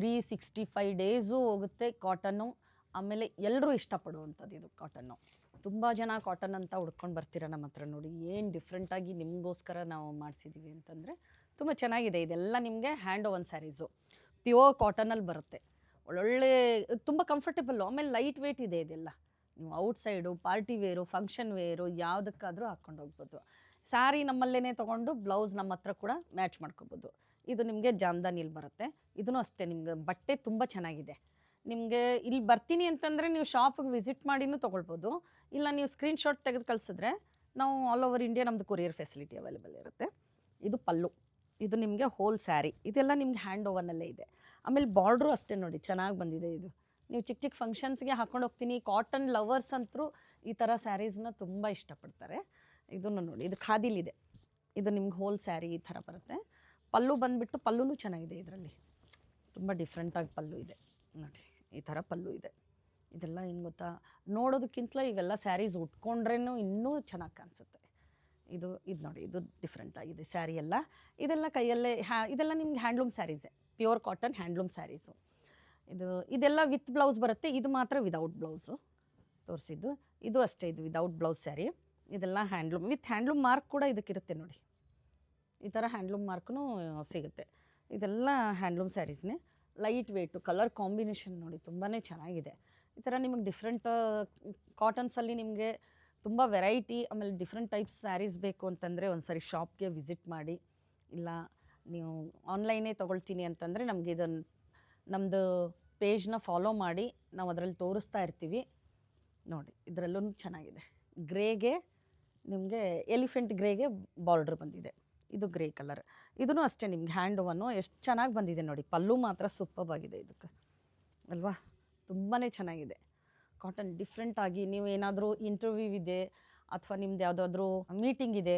365 days ಹೋಗುತ್ತೆ cotton. ಆಮೇಲೆ ಎಲ್ಲರೂ ಇಷ್ಟಪಡುವಂಥದ್ದು ಇದು ಕಾಟನ್ನು. ತುಂಬ ಜನ ಕಾಟನ್ ಅಂತ ಹುಡ್ಕೊಂಡು ಬರ್ತೀರ ನಮ್ಮ ಹತ್ರ. ನೋಡಿ ಏನು ಡಿಫ್ರೆಂಟಾಗಿ ನಿಮಗೋಸ್ಕರ ನಾವು ಮಾಡಿಸಿದ್ದೀವಿ ಅಂತಂದರೆ ತುಂಬ ಚೆನ್ನಾಗಿದೆ. ಇದೆಲ್ಲ ನಿಮಗೆ ಹ್ಯಾಂಡ್ ಓವನ್ ಸ್ಯಾರೀಸು, ಪ್ಯೂರ್ ಕಾಟನಲ್ಲಿ ಬರುತ್ತೆ. ಒಳ್ಳೊಳ್ಳೆ ತುಂಬ ಕಂಫರ್ಟೇಬಲ್ಲು, ಆಮೇಲೆ ಲೈಟ್ ವೇಟ್ ಇದೆ ಇದೆಲ್ಲ. ನೀವು outside, party wear, function wear ಯಾವುದಕ್ಕಾದರೂ ಹಾಕ್ಕೊಂಡು ಹೋಗ್ಬೋದು. ಸ್ಯಾರಿ ನಮ್ಮಲ್ಲೇ ತೊಗೊಂಡು ಬ್ಲೌಸ್ ನಮ್ಮ ಹತ್ರ ಕೂಡ ಮ್ಯಾಚ್ ಮಾಡ್ಕೊಬೋದು. ಇದು ನಿಮಗೆ ಜಾಮ್ದಾನಿಯಲ್ಲಿ ಬರುತ್ತೆ. ಇದೂ ಅಷ್ಟೇ, ನಿಮ್ಗೆ ಬಟ್ಟೆ ತುಂಬ ಚೆನ್ನಾಗಿದೆ. ನಿಮಗೆ ಇಲ್ಲಿ ಬರ್ತೀನಿ ಅಂತಂದರೆ ನೀವು ಶಾಪಿಗೆ ವಿಸಿಟ್ ಮಾಡಿನೂ ತೊಗೊಳ್ಬೋದು. ಇಲ್ಲ ನೀವು ಸ್ಕ್ರೀನ್ಶಾಟ್ ತೆಗೆದು ಕಳಿಸಿದ್ರೆ ನಾವು ಆಲ್ ಓವರ್ ಇಂಡಿಯಾ ನಮ್ಮದು ಕೊರಿಯರ್ ಫೆಸಿಲಿಟಿ ಅವೈಲೇಬಲ್ ಇರುತ್ತೆ. ಇದು ಪಲ್ಲು, ಇದು ನಿಮಗೆ ಹೋಲ್ ಸ್ಯಾರಿ. ಇದೆಲ್ಲ ನಿಮ್ಗೆ ಹ್ಯಾಂಡ್ ಓವನಲ್ಲೇ ಇದೆ. ಆಮೇಲೆ ಬಾರ್ಡ್ರು ಅಷ್ಟೇ ನೋಡಿ, ಚೆನ್ನಾಗಿ ಬಂದಿದೆ ಇದು. ನೀವು ಚಿಕ್ಕ ಚಿಕ್ಕ ಫಂಕ್ಷನ್ಸ್ಗೆ ಹಾಕೊಂಡು ಹೋಗ್ತೀನಿ. ಕಾಟನ್ ಲವರ್ಸ್ ಅಂತರೂ ಈ ಥರ ಸ್ಯಾರೀಸ್ನ ತುಂಬ ಇಷ್ಟಪಡ್ತಾರೆ. ಇದನ್ನು ನೋಡಿ, ಇದು ಖಾದಿಲಿದೆ. ಇದು ನಿಮ್ಗೆ ಹೋಲ್ ಸ್ಯಾರಿ ಈ ಥರ ಬರುತ್ತೆ. ಪಲ್ಲು ಬಂದುಬಿಟ್ಟು, ಪಲ್ಲುನೂ ಚೆನ್ನಾಗಿದೆ ಇದರಲ್ಲಿ, ತುಂಬ ಡಿಫ್ರೆಂಟಾಗಿ ಪಲ್ಲು ಇದೆ ನೋಡಿ. ಈ ಥರ ಪಲ್ಲು ಇದೆ. ಇದೆಲ್ಲ ಏನು ಗೊತ್ತಾ, ನೋಡೋದಕ್ಕಿಂತಲೂ ಇವೆಲ್ಲ ಸ್ಯಾರೀಸ್ ಉಟ್ಕೊಂಡ್ರೇನೂ ಇನ್ನೂ ಚೆನ್ನಾಗಿ ಕಾಣಿಸುತ್ತೆ. ಇದು ನೋಡಿ, ಇದು ಡಿಫ್ರೆಂಟ್ ಆಗಿದೆ ಸ್ಯಾರಿ ಎಲ್ಲ. ಇದೆಲ್ಲ ಕೈಯಲ್ಲೇ ಇದೆಲ್ಲ ನಿಮ್ಗೆ ಹ್ಯಾಂಡ್ಲೂಮ್ ಸ್ಯಾರೀಸೇ, ಪ್ಯೂರ್ ಕಾಟನ್ ಹ್ಯಾಂಡ್ಲೂಮ್ ಸ್ಯಾರೀಸು. ಇದೆಲ್ಲ ವಿತ್ ಬ್ಲೌಸ್ ಬರುತ್ತೆ. ಇದು ಮಾತ್ರ ವಿದೌಟ್ ಬ್ಲೌಸು ತೋರಿಸಿದ್ದು. ಇದು ಅಷ್ಟೇ, ಇದು ವಿದೌಟ್ ಬ್ಲೌಸ್ ಸ್ಯಾರಿ. ಇದೆಲ್ಲ ಹ್ಯಾಂಡ್ಲೂಮ್ ವಿತ್ ಹ್ಯಾಂಡ್ಲೂಮ್ ಮಾರ್ಕ್ ಕೂಡ ಇದಕ್ಕಿರುತ್ತೆ ನೋಡಿ. ಈ ಥರ ಹ್ಯಾಂಡ್ಲೂಮ್ ಮಾರ್ಕ್ನೂ ಸಿಗುತ್ತೆ. ಇದೆಲ್ಲ ಹ್ಯಾಂಡ್ಲೂಮ್ ಸ್ಯಾರೀಸ್ನೇ. ಲೈಟ್ ವೇಟು, ಕಲರ್ ಕಾಂಬಿನೇಷನ್ ನೋಡಿ ತುಂಬಾ ಚೆನ್ನಾಗಿದೆ. ಈ ಥರ ನಿಮಗೆ ಡಿಫ್ರೆಂಟ್ ಕಾಟನ್ಸಲ್ಲಿ ನಿಮಗೆ ತುಂಬ ವೆರೈಟಿ, ಆಮೇಲೆ ಡಿಫ್ರೆಂಟ್ ಟೈಪ್ಸ್ ಸ್ಯಾರೀಸ್ ಬೇಕು ಅಂತಂದರೆ ಒಂದು ಸಾರಿ ಶಾಪ್ಗೆ ವಿಸಿಟ್ ಮಾಡಿ. ಇಲ್ಲ ನೀವು ಆನ್ಲೈನೇ ತೊಗೊಳ್ತೀನಿ ಅಂತಂದರೆ ನಮಗೆ ಇದನ್ನು ನಮ್ಮದು ಪೇಜ್ನ ಫಾಲೋ ಮಾಡಿ, ನಾವು ಅದರಲ್ಲಿ ತೋರಿಸ್ತಾ ಇರ್ತೀವಿ ನೋಡಿ. ಇದರಲ್ಲೂ ಚೆನ್ನಾಗಿದೆ. ಗ್ರೇಗೆ ನಿಮಗೆ ಎಲಿಫೆಂಟ್ ಗ್ರೇಗೆ ಬಾರ್ಡ್ರ್ ಬಂದಿದೆ. ಇದು ಗ್ರೇ ಕಲರ್. ಇದೂ ಅಷ್ಟೇ ನಿಮ್ಗೆ ಹ್ಯಾಂಡ್ ಓವನ್ನು ಎಷ್ಟು ಚೆನ್ನಾಗಿ ಬಂದಿದೆ ನೋಡಿ. ಪಲ್ಲು ಮಾತ್ರ ಸೂಪರ್ಬ್ ಆಗಿದೆ ಇದಕ್ಕೆ ಅಲ್ವಾ, ತುಂಬಾ ಚೆನ್ನಾಗಿದೆ. ಕಾಟನ್ ಡಿಫ್ರೆಂಟಾಗಿ ನೀವು ಏನಾದರೂ ಇಂಟರ್ವ್ಯೂ ಇದೆ ಅಥವಾ ನಿಮ್ದು ಯಾವುದಾದ್ರೂ ಮೀಟಿಂಗ್ ಇದೆ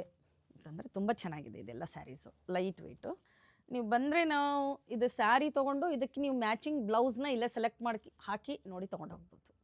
ಅಂತಂದರೆ ತುಂಬ ಚೆನ್ನಾಗಿದೆ ಇದೆಲ್ಲ ಸ್ಯಾರೀಸು. Light weight. ನೀವು ಬಂದರೆ ನಾವು ಇದು ಸ್ಯಾರಿ ತೊಗೊಂಡು ಇದಕ್ಕೆ ನೀವು ಮ್ಯಾಚಿಂಗ್ ಬ್ಲೌಸ್ನ ಇಲ್ಲೇ ಸೆಲೆಕ್ಟ್ ಮಾಡಿ ಹಾಕಿ ನೋಡಿ ತೊಗೊಂಡು ಹೋಗ್ಬೋದು.